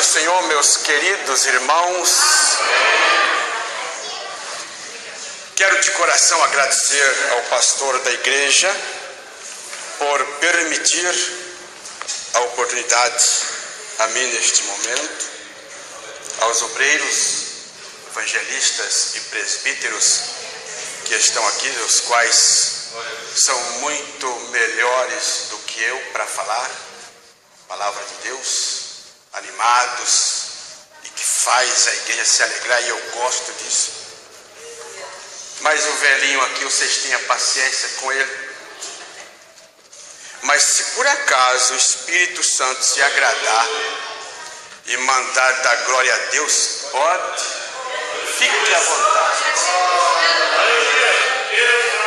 do Senhor, meus queridos irmãos, quero de coração agradecer ao pastor da igreja por permitir a oportunidade a mim neste momento, aos obreiros, evangelistas e presbíteros que estão aqui, os quais são muito melhores do que eu para falar a palavra de Deus, animados e que faz a igreja se alegrar, e eu gosto disso. Mas o velhinho aqui, vocês tenham paciência com ele. Mas se por acaso o Espírito Santo se agradar e mandar dar glória a Deus, pode, fique à vontade.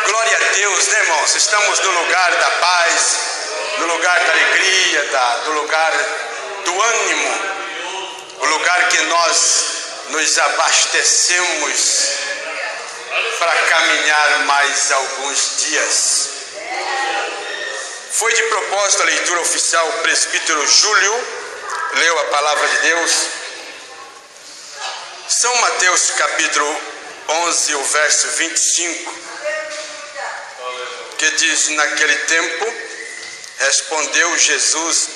Glória a Deus, né, irmãos? Estamos no lugar da paz, no lugar da alegria, do lugar do ânimo, o lugar que nós nos abastecemos para caminhar mais alguns dias. Foi de propósito a leitura oficial, o presbítero Júlio leu a palavra de Deus. São Mateus capítulo 11, o verso 25, que diz: naquele tempo respondeu Jesus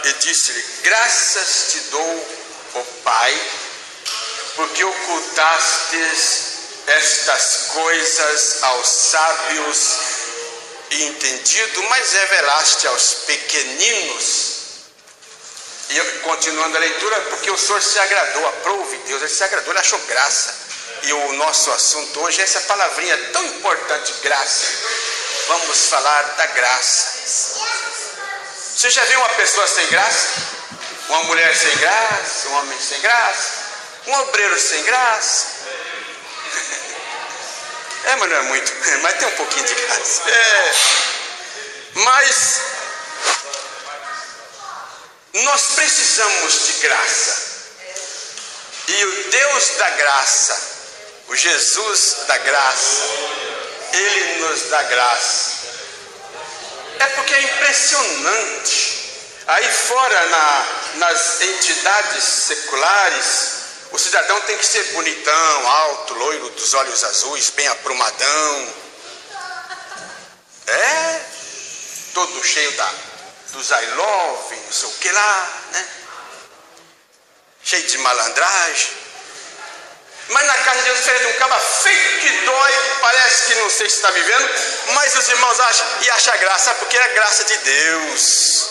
e disse-lhe: graças te dou, ó Pai, porque ocultastes estas coisas aos sábios e entendido, mas revelaste aos pequeninos. E continuando a leitura, porque o Senhor se agradou, aprove Deus, Ele se agradou, Ele achou graça. E o nosso assunto hoje é essa palavrinha tão importante, graça. Vamos falar da graça. Você já viu uma pessoa sem graça? Uma mulher sem graça? Um homem sem graça? Um obreiro sem graça? Mas não é muito, mas tem um pouquinho de graça. Mas nós precisamos de graça. E o Deus da graça, o Jesus da graça, Ele nos dá graça. É porque é impressionante. Aí fora nas entidades seculares, o cidadão tem que ser bonitão, alto, loiro, dos olhos azuis, bem aprumadão. Todo cheio dos I love, não sei o que lá, né? Cheio de malandragem. Mas na casa de Deus fez um caba feio que dói, parece que não sei se está vivendo, mas os irmãos acham graça, sabe? Porque é a graça de Deus.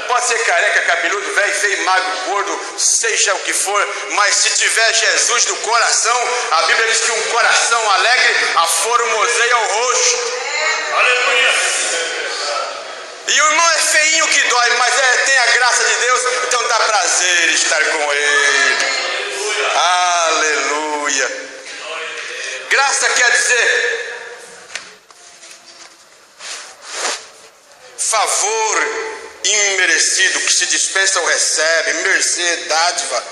Pode ser careca, cabeludo, velho, feio, magro, gordo, seja o que for, mas se tiver Jesus no coração, a Bíblia diz que um coração alegre aformoseia o rosto. Aleluia! E o irmão é feinho que dói, mas tem a graça de Deus, então dá prazer estar com Ele. Aleluia! Graça quer dizer favor imerecido, que se dispensa ou recebe, mercê, dádiva.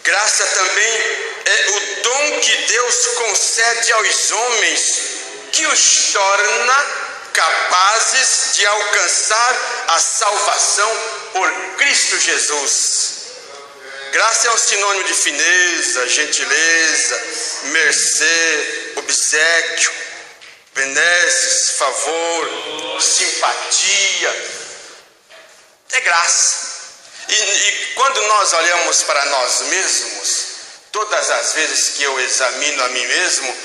Graça também é o dom que Deus concede aos homens, que os torna capazes de alcançar a salvação por Cristo Jesus. Graça é um sinônimo de fineza, gentileza, mercê, obséquio, benesses, favor, simpatia. É graça. E quando nós olhamos para nós mesmos, todas as vezes que eu examino a mim mesmo,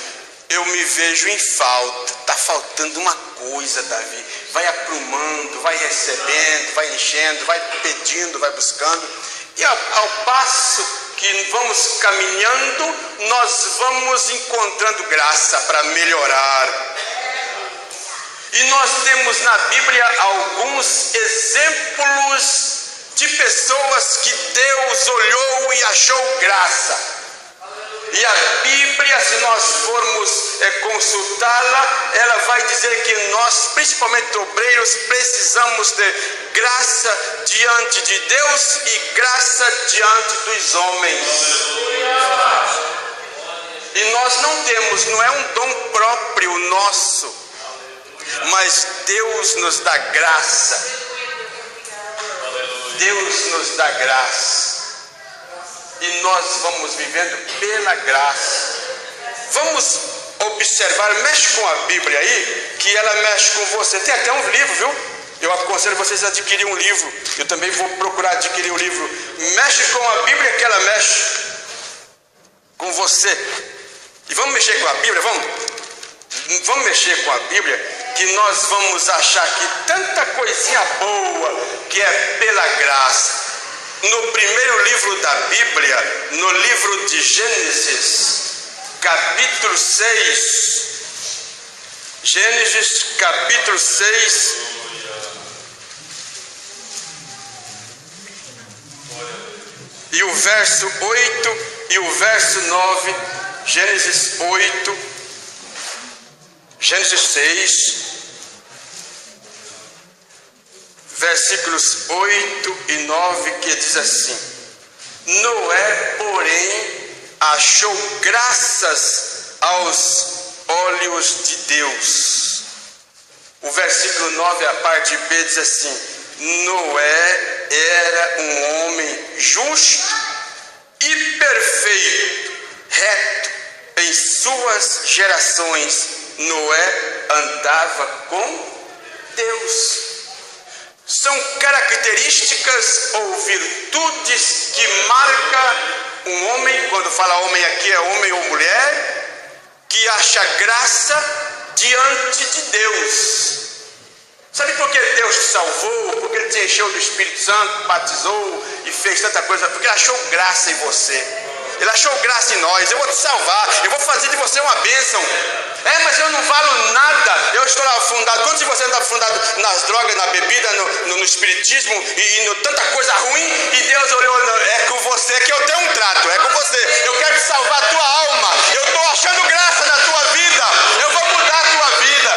eu me vejo em falta. Está faltando uma coisa, Davi. Vai aprumando, vai recebendo, vai enchendo, vai pedindo, vai buscando. E ao passo que vamos caminhando, nós vamos encontrando graça para melhorar. E nós temos na Bíblia alguns exemplos de pessoas que Deus olhou e achou graça. E a Bíblia, se nós formos consultá-la, ela vai dizer que nós, principalmente obreiros, precisamos de graça diante de Deus e graça diante dos homens. E nós não temos, não é um dom próprio nosso, mas Deus nos dá graça. Deus nos dá graça. E nós vamos vivendo pela graça. Vamos observar, mexe com a Bíblia aí, que ela mexe com você. Tem até um livro, viu? Eu aconselho vocês a adquirir um livro. Eu também vou procurar adquirir um livro. Mexe com a Bíblia que ela mexe com você. E vamos mexer com a Bíblia, vamos mexer com a Bíblia, que nós vamos achar aqui tanta coisinha boa que é pela graça. No primeiro livro da Bíblia, no livro de Gênesis, capítulo 6, Gênesis capítulo 6, e o verso 8 e o verso 9, Gênesis 8, Gênesis 6, versículos 8 e 9, que diz assim: Noé, porém, achou graças aos olhos de Deus. O versículo 9, a parte B, diz assim: Noé era um homem justo e perfeito, reto em suas gerações. Noé andava com Deus. São características ou virtudes que marcam um homem, quando fala homem aqui é homem ou mulher, que acha graça diante de Deus. Sabe por que Deus te salvou? Porque Ele te encheu do Espírito Santo, batizou e fez tanta coisa? Porque Ele achou graça em você. Ele achou graça em nós. Eu vou te salvar, eu vou fazer de você uma bênção. Mas eu não valo nada. Eu estou lá afundado. Quantos de vocês estão afundados nas drogas, na bebida, no espiritismo e no tanta coisa ruim? E Deus olhou, é com você que eu tenho um trato, é com você. Eu quero te salvar a tua alma. Eu estou achando graça na tua vida. Eu vou mudar a tua vida.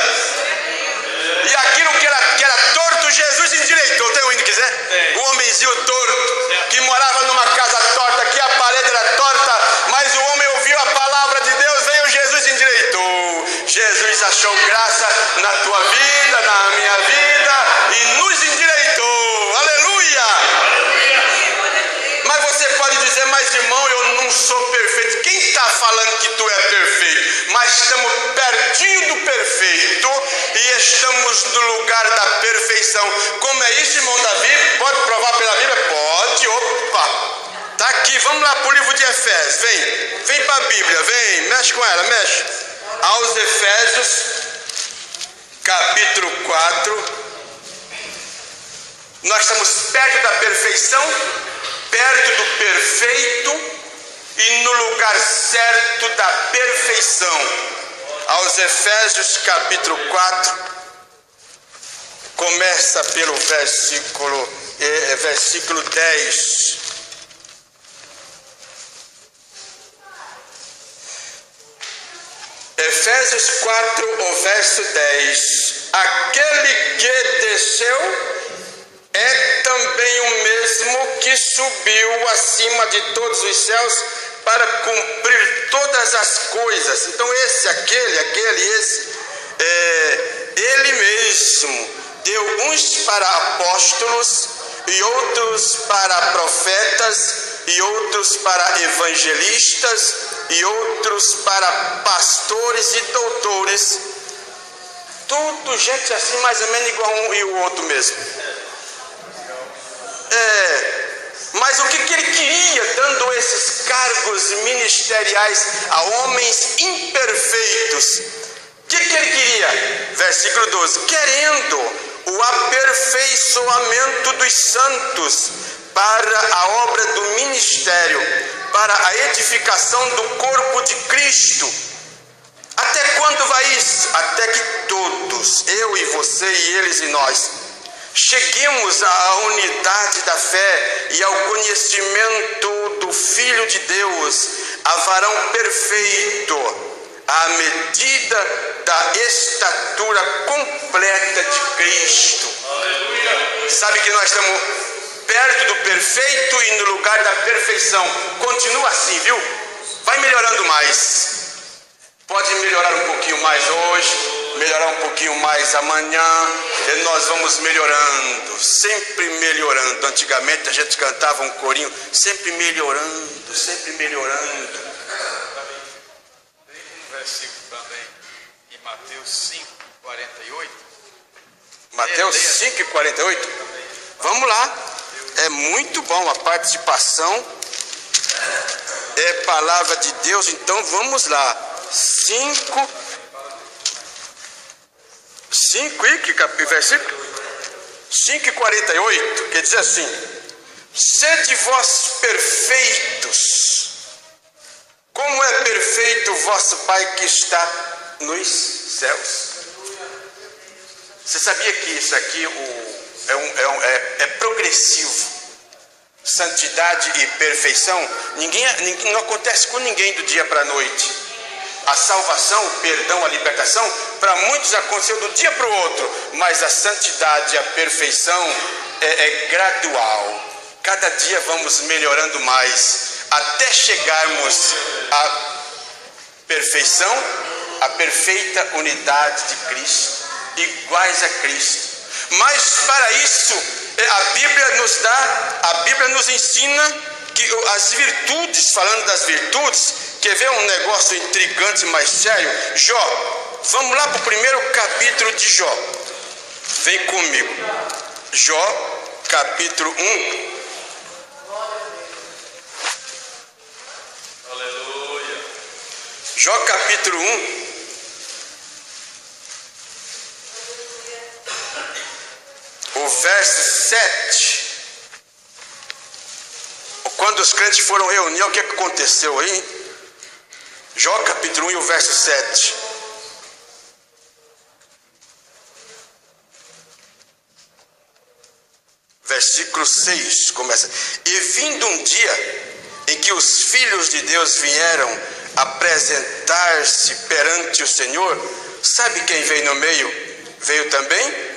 E aquilo que era torto, Jesus endireitou. Tem um hino, quiser? Tem. O homenzinho torto, que morava numa casa torta, que a parede era torta, mas o homem ouviu a palavra de Deus, veio Jesus e endireitou. Jesus achou graça na tua vida, na minha vida, e nos endireitou. Aleluia! Mas você pode dizer, mas irmão, eu não sou perfeito. Quem está falando que tu é perfeito? Mas estamos pertinho do perfeito e estamos no lugar da perfeição. Como é isso, irmão Davi? Pode provar pela Bíblia? Pode. Opa! Está aqui, vamos lá para o livro de Efésios. Vem para a Bíblia, vem, mexe com ela, mexe. Aos Efésios, capítulo 4. Nós estamos perto da perfeição, perto do perfeito e no lugar certo da perfeição. Aos Efésios, capítulo 4, começa pelo versículo 10. Efésios 4, o verso 10. Aquele que desceu é também o mesmo que subiu acima de todos os céus para cumprir todas as coisas. Então ele mesmo deu uns para apóstolos e outros para profetas e outros para evangelistas e outros para pastores e doutores. Tudo gente assim mais ou menos igual um e o outro mesmo. Mas o que ele queria, dando esses cargos ministeriais a homens imperfeitos? O que ele queria? Versículo 12: querendo o aperfeiçoamento dos santos para a obra do ministério, para a edificação do corpo de Cristo. Até quando vai isso? Até que todos, eu e você e eles e nós, cheguemos à unidade da fé e ao conhecimento do Filho de Deus, a varão perfeito, à medida da estatura completa de Cristo. Aleluia. Sabe que nós estamos perto do perfeito e no lugar da perfeição. Continua assim, viu? Vai melhorando mais. Pode melhorar um pouquinho mais hoje. melhorar um pouquinho mais amanhã, e nós vamos melhorando, sempre melhorando. Antigamente a gente cantava um corinho, sempre melhorando, sempre melhorando. Tem um versículo também em Mateus 5:48. Mateus 5:48. Vamos lá. É muito bom a participação. É palavra de Deus, então vamos lá. 5 e que versículo? 5:48, que diz assim: sede vós perfeitos, como é perfeito vosso Pai que está nos céus. Você sabia que isso aqui é progressivo? Santidade e perfeição não acontece com ninguém do dia para a noite. A salvação, o perdão, a libertação, para muitos aconteceu do dia para o outro, mas a santidade e a perfeição é gradual. Cada dia vamos melhorando mais, até chegarmos à perfeição, à perfeita unidade de Cristo, iguais a Cristo. Mas para isso, a Bíblia nos ensina que as virtudes, falando das virtudes, quer ver um negócio intrigante, mais sério? Jó, vamos lá para o primeiro capítulo de Jó. Vem comigo. Jó, capítulo 1. Aleluia. Jó, capítulo 1. O verso 7. Quando os crentes foram reunir, o que aconteceu aí? Jó capítulo 1 e o verso 7. Versículo 6 começa: e vindo um dia em que os filhos de Deus vieram apresentar-se perante o Senhor, sabe quem veio no meio? Veio também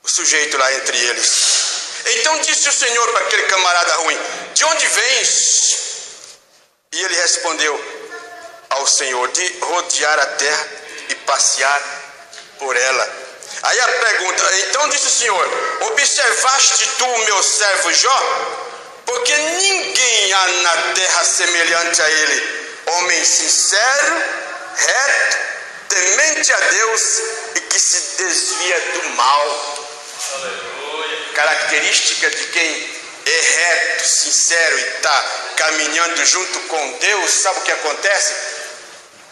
o sujeito lá entre eles. Então disse o Senhor para aquele camarada ruim: de onde vens? E ele respondeu ao Senhor: de rodear a terra e passear por ela. Aí a pergunta: então disse o Senhor: observaste tu o meu servo Jó? Porque ninguém há na terra semelhante a ele, homem sincero, reto, temente a Deus e que se desvia do mal. Característica de quem é reto, sincero e está caminhando junto com Deus, sabe o que acontece?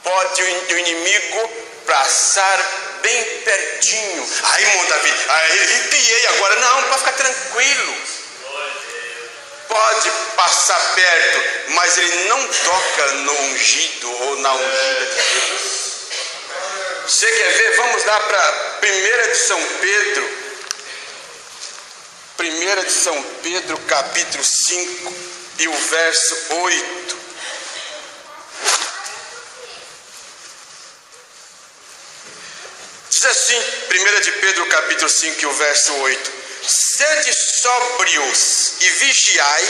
Pode o inimigo passar bem pertinho. Ai, irmão Davi, arrepiei agora. Não, pode ficar tranquilo. Pode passar perto, mas ele não toca no ungido ou na ungida de Deus. Você quer ver? Vamos lá para 1 de São Pedro. 1 de São Pedro, capítulo 5 e o verso 8. Diz assim, 1 de Pedro, capítulo 5 e o verso 8: sede sóbrios e vigiai,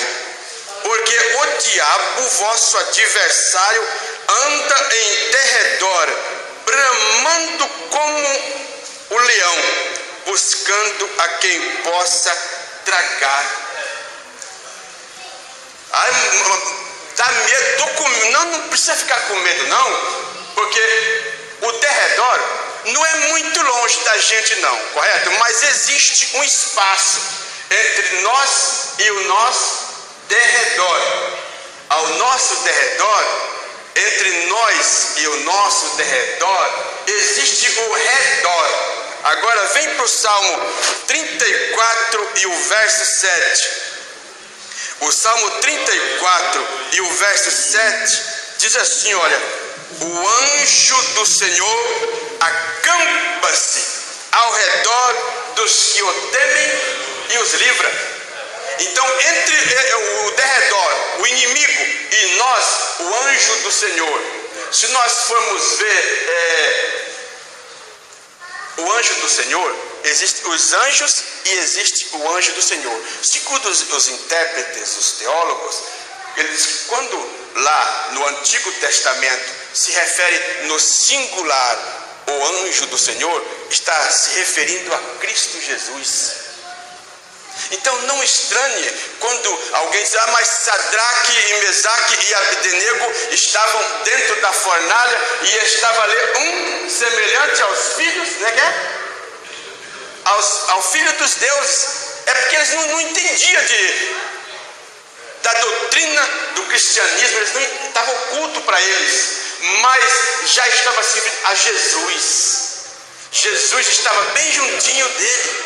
porque o diabo, vosso adversário, anda em derredor, bramando como o leão, buscando a quem possa tragar. Ai, dá medo, não precisa ficar com medo não, porque o derredor não é muito longe da gente não, correto? Mas existe um espaço entre nós e o nosso derredor. Ao nosso derredor, entre nós e o nosso derredor, existe o redor. Agora vem para o Salmo 34 e o verso 7. O Salmo 34 e o verso 7 diz assim, olha: o anjo do Senhor acampa-se ao redor dos que o temem e os livra. Então, entre o derredor, o inimigo, e nós, o anjo do Senhor. Se nós formos ver o anjo do Senhor, existem os anjos e existe o anjo do Senhor. Segundo os intérpretes, os teólogos, eles, quando lá no Antigo Testamento se refere no singular o anjo do Senhor, está se referindo a Cristo Jesus. Então não estranhe quando alguém diz: ah, mas Sadraque e Mesaque e Abdenego estavam dentro da fornalha e estava ali um semelhante aos filhos, né? Ao filho dos deuses. É porque eles não entendiam da doutrina do cristianismo, eles não estavam oculto para eles, mas já estava servindo a Jesus. Jesus estava bem juntinho dele.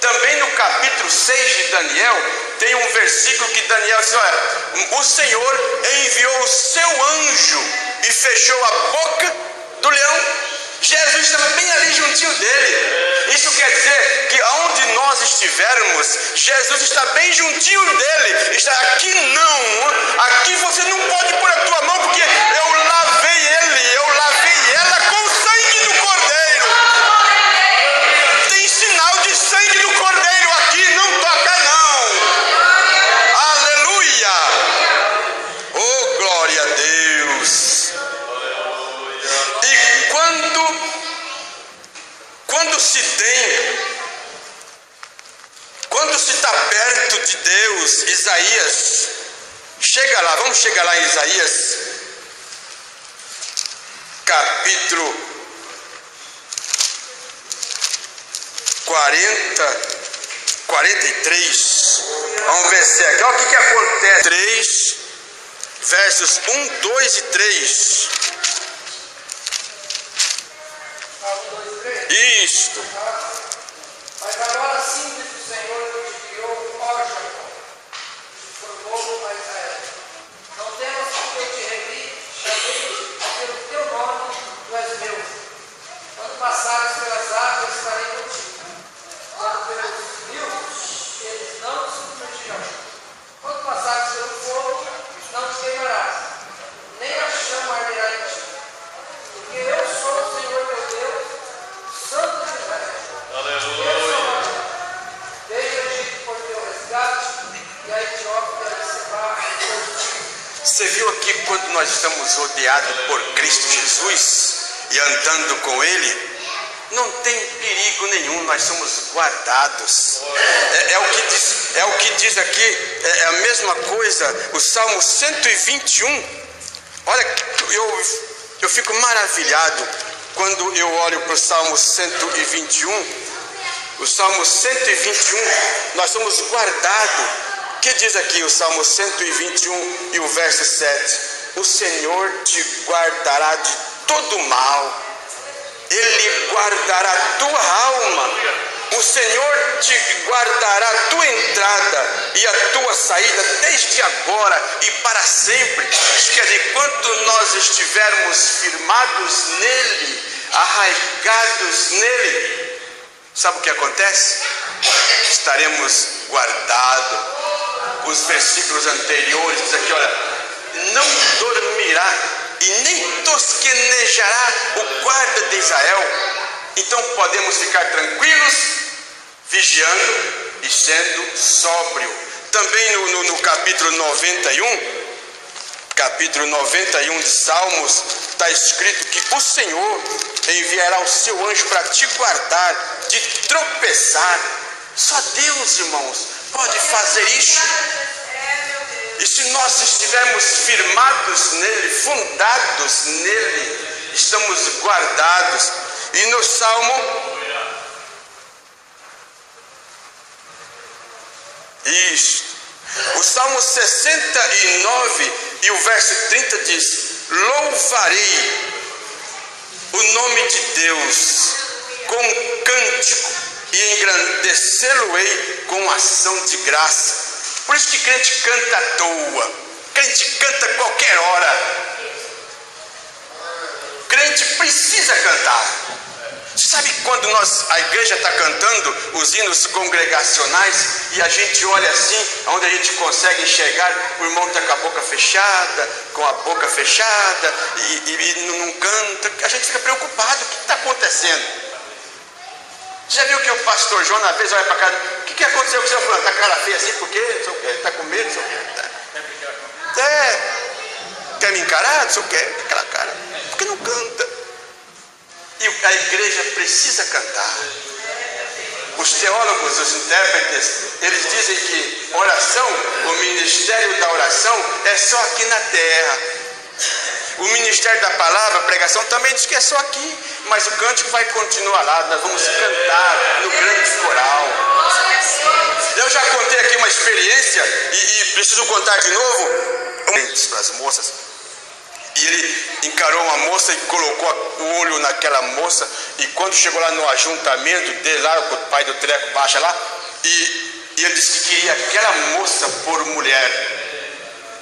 Também no capítulo 6 de Daniel, tem um versículo que Daniel diz: olha, o Senhor enviou o seu anjo e fechou a boca do leão. Jesus estava bem ali juntinho dele. Isso quer dizer que aonde nós estivermos, Jesus está bem juntinho dele. Está aqui não, aqui você não pode pôr a tua mão, porque eu lavei ele, eu lavei ela com o sangue do Cordeiro. Tem sinal de sangue do Cordeiro aqui, não toca não. Aleluia. Oh, glória a Deus. E quando se está perto de Deus, Isaías, chega lá, vamos chegar lá em Isaías, capítulo 43, vamos ver se aqui, olha o que acontece, 3, versos 1, 2 e 3, isto. Mas agora sim diz o Senhor que te criou, ó Jacó, formou a Israel. Não temas porque eu te revi, chamei-te pelo teu nome, tu és meu. Quando passares pelas águas, estarei contigo. Quando pelos rios, eles não te submergirão. Quando passares pelo fogo, não te queimarás, nem a chama arderá em ti. Porque eu sou o Senhor teu Deus, Santo de Israel. Aleluia. Você viu aqui quando nós estamos rodeados por Cristo Jesus e andando com Ele? Não tem perigo nenhum, nós somos guardados. É o que diz aqui, é a mesma coisa, o Salmo 121. Olha, eu fico maravilhado quando eu olho para o Salmo 121. O Salmo 121, nós somos guardados. O que diz aqui o Salmo 121 e o verso 7? O Senhor te guardará de todo mal. Ele guardará a tua alma. O Senhor te guardará a tua entrada e a tua saída desde agora e para sempre. Isso quer dizer, enquanto nós estivermos firmados nele, arraigados nele, sabe o que acontece? Estaremos guardados. Os versículos anteriores diz aqui, olha, não dormirá e nem tosquenejará o guarda de Israel. Então podemos ficar tranquilos, vigiando e sendo sóbrio. Também no capítulo 91 de Salmos, está escrito que o Senhor enviará o seu anjo para te guardar de tropeçar. Só Deus, irmãos, pode fazer isso. E se nós estivermos firmados nele, fundados nele, estamos guardados. E no Salmo, o Salmo 69 e o verso 30 diz: louvarei o nome de Deus com cântico e engrandecê-lo-ei com ação de graça. Por isso que crente canta à toa, crente canta a qualquer hora. Crente precisa cantar. Você sabe quando a igreja está cantando os hinos congregacionais e a gente olha assim, onde a gente consegue enxergar, o irmão está com a boca fechada e não canta, a gente fica preocupado, o que está acontecendo? Você já viu que o pastor João, na vez, olha para cá, o que aconteceu com o seu fulano? Está cara feia assim, por quê? Está com medo? Quer me encarar? Aquela cara. Por que não canta? a igreja precisa cantar. Os teólogos, os intérpretes, eles dizem que oração, o ministério da oração é só aqui na terra. O ministério da palavra, a pregação, também diz que é só aqui, mas o cântico vai continuar lá, nós vamos cantar no grande coral. Eu já contei aqui uma experiência e preciso contar de novo para as moças. E ele encarou uma moça e colocou o olho naquela moça, e quando chegou lá no ajuntamento dele, lá o pai do treco baixa lá, e ele disse que queria aquela moça por mulher.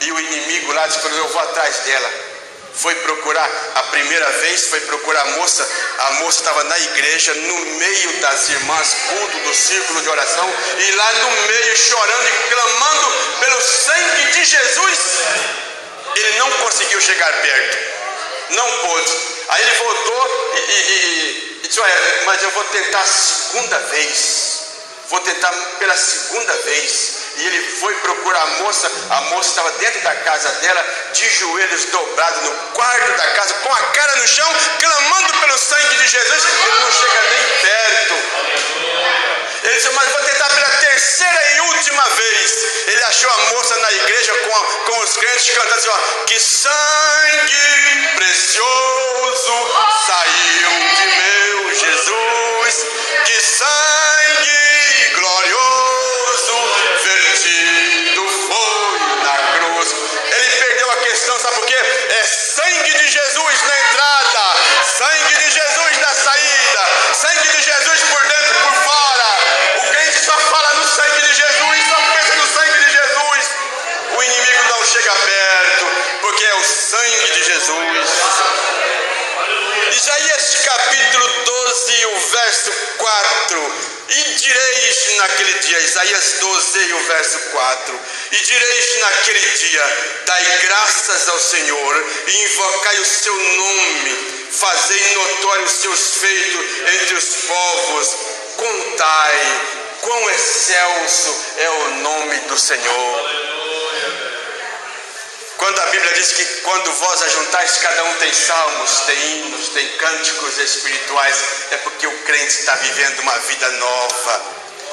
E o inimigo lá disse: eu vou atrás dela. Foi procurar, a primeira vez foi procurar a moça estava na igreja, no meio das irmãs, culto do círculo de oração, e lá no meio chorando e clamando pelo sangue de Jesus. Ele não conseguiu chegar perto, não pôde. Aí ele voltou e disse: olha, mas eu vou tentar a segunda vez, vou tentar pela segunda vez. E ele foi procurar a moça estava dentro da casa dela, de joelhos dobrados no quarto da casa, com a cara no chão, clamando pelo sangue de Jesus. Ele não chega nem perto. Ele disse: mas vou tentar pela terceira e última vez. Ele achou a moça na igreja com os crentes cantando assim: ó, que sangue precioso saiu de meu Jesus, que sangue glorioso vertido foi na cruz. Ele perdeu a questão, sabe por quê? É sangue de Jesus na entrada, sangue de Jesus na saída, sangue de Jesus por dentro e por fora. O crente só fala no sangue de Jesus, só pensa no sangue de Jesus. O inimigo não chega perto, porque é o sangue de Jesus. Isaías capítulo 12, o verso 4. E direis naquele dia, Isaías 12, o verso 4. E direis naquele dia: dai graças ao Senhor, e invocai o seu nome, fazei notório os seus feitos entre os povos, contai quão excelso é o nome do Senhor. Quando a Bíblia diz que quando vós ajuntais, cada um tem salmos, tem hinos, tem cânticos espirituais, é porque o crente está vivendo uma vida nova,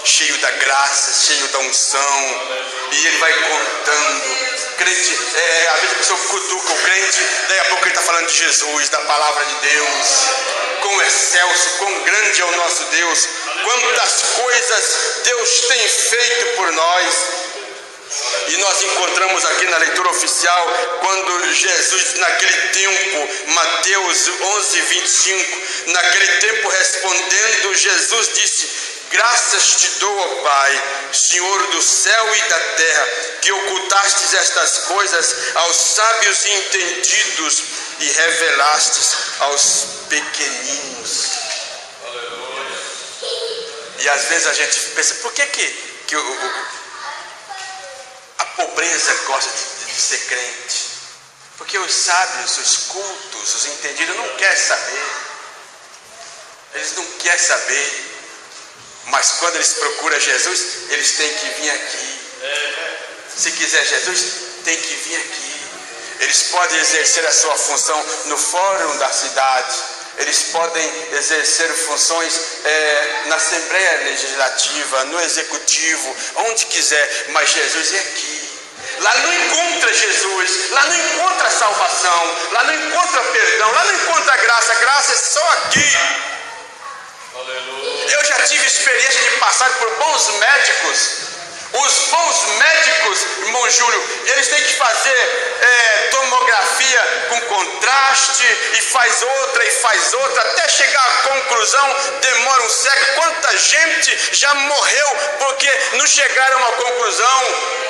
cheio da graça, cheio da unção, e ele vai contando. Crente, às vezes a pessoa cutuca o crente, daí a pouco ele está falando de Jesus, da palavra de Deus. Quão excelso, quão grande é o nosso Deus, quantas coisas Deus tem feito por nós. E nós encontramos aqui na leitura oficial, quando Jesus, naquele tempo, Mateus 11, 25, naquele tempo respondendo, Jesus disse: graças te dou, ó Pai, Senhor do céu e da terra, que ocultastes estas coisas aos sábios e entendidos e revelastes aos pequeninos. Aleluia. E às vezes a gente pensa: por que a pobreza gosta de ser crente? Porque os sábios, os cultos, os entendidos não querem saber. Eles não querem saber. Mas quando eles procuram Jesus, eles têm que vir aqui. Se quiser Jesus, tem que vir aqui. Eles podem exercer a sua função no fórum da cidade. Eles podem exercer funções na Assembleia Legislativa, no Executivo, onde quiser, mas Jesus é aqui. Lá não encontra Jesus, lá não encontra salvação, lá não encontra perdão, lá não encontra graça. A graça é só aqui. Aleluia. Eu já tive experiência de passar por bons médicos. Os bons médicos, irmão Júlio, eles têm que fazer tomografia com contraste, e faz outra, até chegar à conclusão, demora um século. Quanta gente já morreu porque não chegaram a uma conclusão.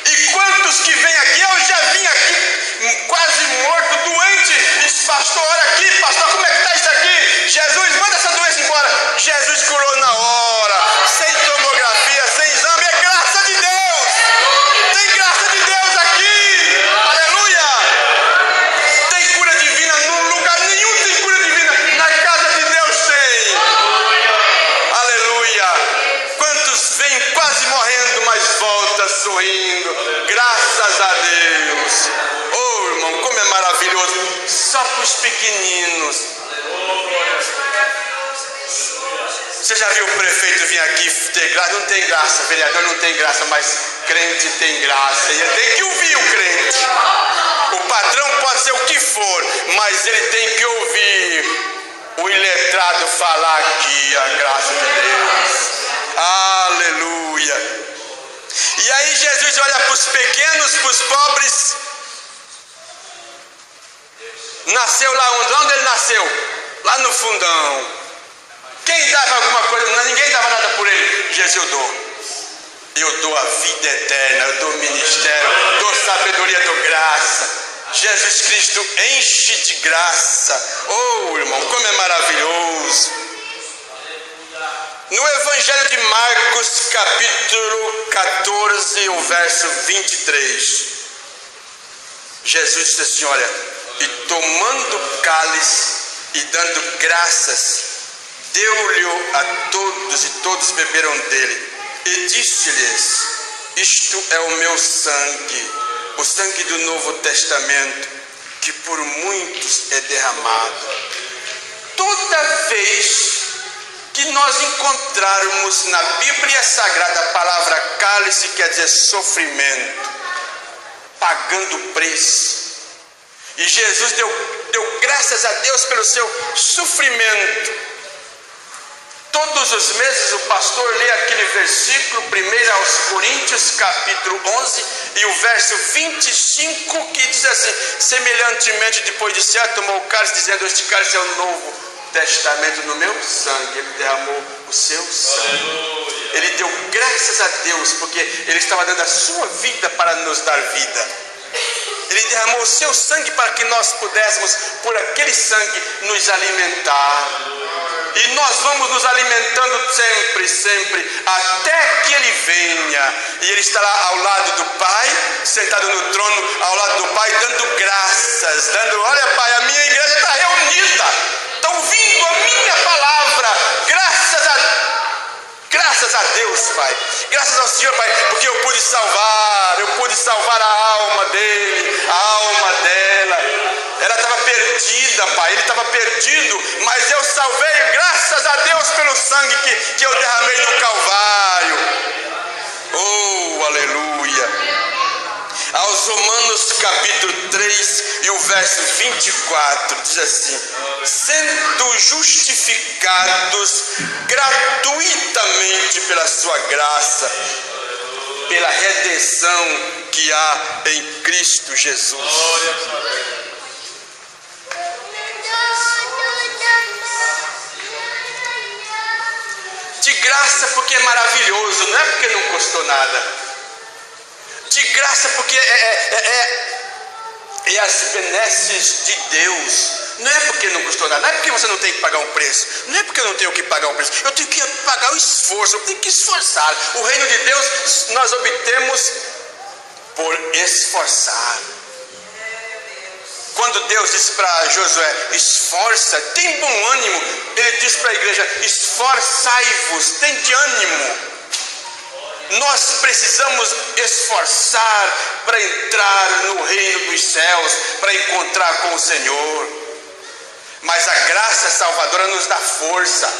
E quantos que vêm aqui, eu já vim aqui quase morto, doente, e disse: pastor, olha aqui, pastor, como é que está isso aqui? Jesus, manda essa doença embora. Jesus curou na hora, sem tomografia, sem exame. É graça de Deus. Tem graça de Deus aqui. Aleluia. Tem cura divina num lugar nenhum, tem cura divina. Na casa de Deus tem. Aleluia. Quantos vêm quase morrendo, mas volta sorrindo. Graças a Deus. Oh, irmão, como é maravilhoso. Só para os pequeninos. Você já viu o prefeito vir aqui ter graça? Não tem graça, vereador não tem graça, mas crente tem graça. E ele tem que ouvir o crente. O patrão pode ser o que for, mas ele tem que ouvir o iletrado falar aqui a graça de Deus. Aleluia. E aí Jesus olha para os pequenos, para os pobres. Nasceu lá onde ele nasceu? Lá no fundão. Quem dava alguma coisa? Ninguém dava nada por ele. Jesus, eu dou a vida eterna, eu dou ministério, dou sabedoria, dou graça. Jesus Cristo enche de graça. Oh, irmão, como é maravilhoso. No Evangelho de Marcos, capítulo 14, o verso 23, Jesus disse assim, olha, e tomando o cálice e dando graças, deu-lhe a todos e todos beberam dele. E disse-lhes, isto é o meu sangue, o sangue do Novo Testamento, que por muitos é derramado. Toda vez que nós encontrarmos na Bíblia Sagrada a palavra cálice, quer dizer sofrimento, pagando preço. E Jesus deu graças a Deus pelo seu sofrimento. Todos os meses o pastor lê aquele versículo, 1 aos Coríntios, capítulo 11, e o verso 25, que diz assim, semelhantemente depois de cear, tomou o cálice, dizendo, este cálice é o Novo Testamento no meu sangue. Ele derramou o seu sangue. Ele deu graças a Deus, porque ele estava dando a sua vida para nos dar vida. Ele derramou o seu sangue para que nós pudéssemos, por aquele sangue, nos alimentar. E nós vamos nos alimentando sempre, sempre, até que Ele venha. E Ele estará ao lado do Pai, sentado no trono, ao lado do Pai, dando graças, dando, olha Pai, a minha igreja está reunida, está ouvindo a minha palavra, graças a Deus, Pai, graças ao Senhor, Pai, porque eu pude salvar a alma dele, a alma dela. Ela estava perdida, Pai, ele estava perdido, mas eu salvei, graças a Deus, pelo sangue que eu derramei no Calvário. Oh, aleluia. Aos Romanos capítulo 3 e o verso 24 diz assim, sendo justificados gratuitamente pela sua graça, pela redenção que há em Cristo Jesus. De graça porque é maravilhoso, não é porque não custou nada. De graça porque é as benesses de Deus. Não é porque não custou nada, não é porque você não tem que pagar um preço, não é porque eu não tenho que pagar um preço, eu tenho que pagar o esforço, eu tenho que esforçar. O reino de Deus nós obtemos por esforçar. Quando Deus disse para Josué, esforça, tem bom ânimo, ele disse para a igreja, esforçai-vos, tem de ânimo. Nós precisamos esforçar para entrar no reino dos céus, para encontrar com o Senhor. Mas a graça salvadora nos dá força.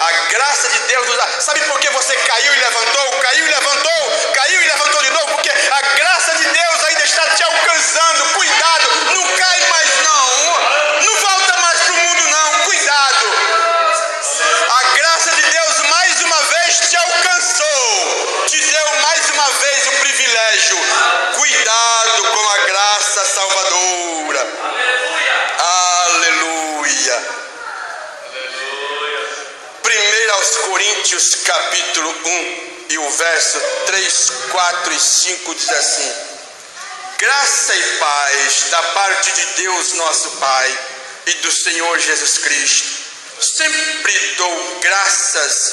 A graça de Deus nos dá. Sabe por que você caiu e levantou? Caiu e levantou, caiu e levantou de novo? Porque a graça de Deus ainda está te alcançando. Cuidado, não cai mais não. Não volta mais para o mundo não. Cuidado. A graça de Deus mais uma vez te alcançou. Te deu mais uma vez o privilégio. Cuidado com a graça salvadora. Aleluia. 1 aos Coríntios capítulo 1 e o verso 3, 4 e 5 diz assim, graça e paz da parte de Deus nosso Pai e do Senhor Jesus Cristo. Sempre dou graças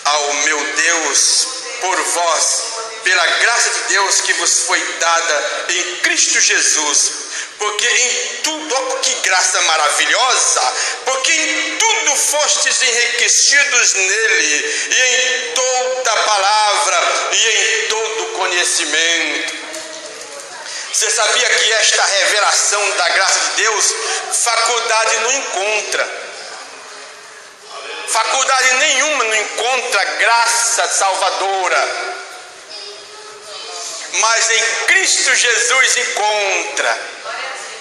ao meu Deus por vós, pela graça de Deus que vos foi dada em Cristo Jesus, porque em tudo, oh, que graça maravilhosa, porque em tudo fostes enriquecidos nele, e em toda palavra, e em todo conhecimento. Você sabia que esta revelação da graça de Deus, faculdade não encontra. Faculdade nenhuma não encontra graça salvadora, mas em Cristo Jesus encontra.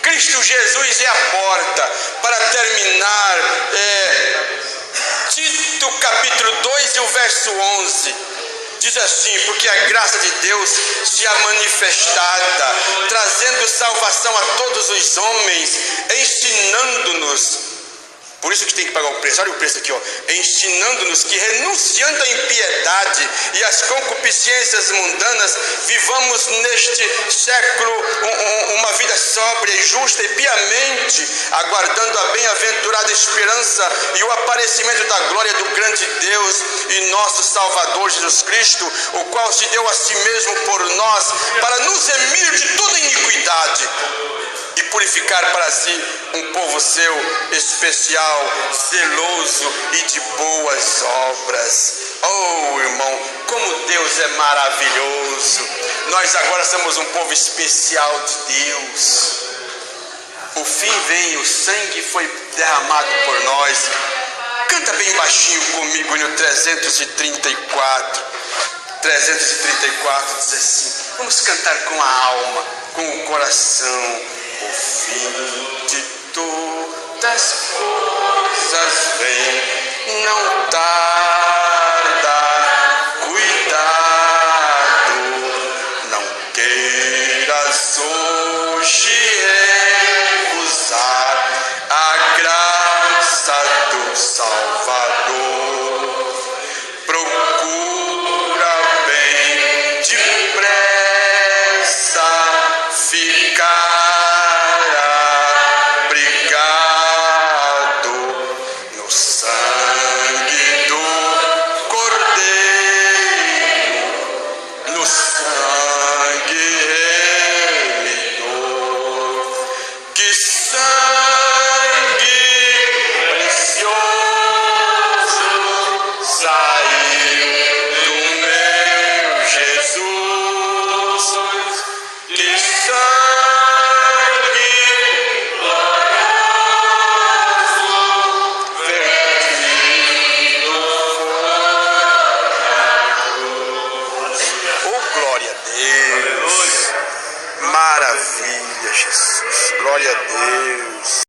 Cristo Jesus é a porta. Para terminar, Tito capítulo 2 e o verso 11 diz assim: porque a graça de Deus se é manifestada, trazendo salvação a todos os homens, ensinando-nos. Por isso que tem que pagar o preço. Olha o preço aqui, ó. Ensinando-nos que, renunciando à impiedade e às concupiscências mundanas, vivamos neste século uma vida sóbria e justa e piamente, aguardando a bem-aventurada esperança e o aparecimento da glória do grande Deus e nosso Salvador Jesus Cristo, o qual se deu a si mesmo por nós, para nos remir de toda iniquidade e purificar para si um povo seu especial, zeloso e de boas obras. Oh, irmão, como Deus é maravilhoso! Nós agora somos um povo especial de Deus. O fim vem, o sangue foi derramado por nós. Canta bem baixinho comigo no 334. 334 diz assim: vamos cantar com a alma, com o coração. O fim de todas coisas vem, não tarda, cuidado, não queiras hoje recusar a graça do Salvador. Procura bem depressa ficar Sai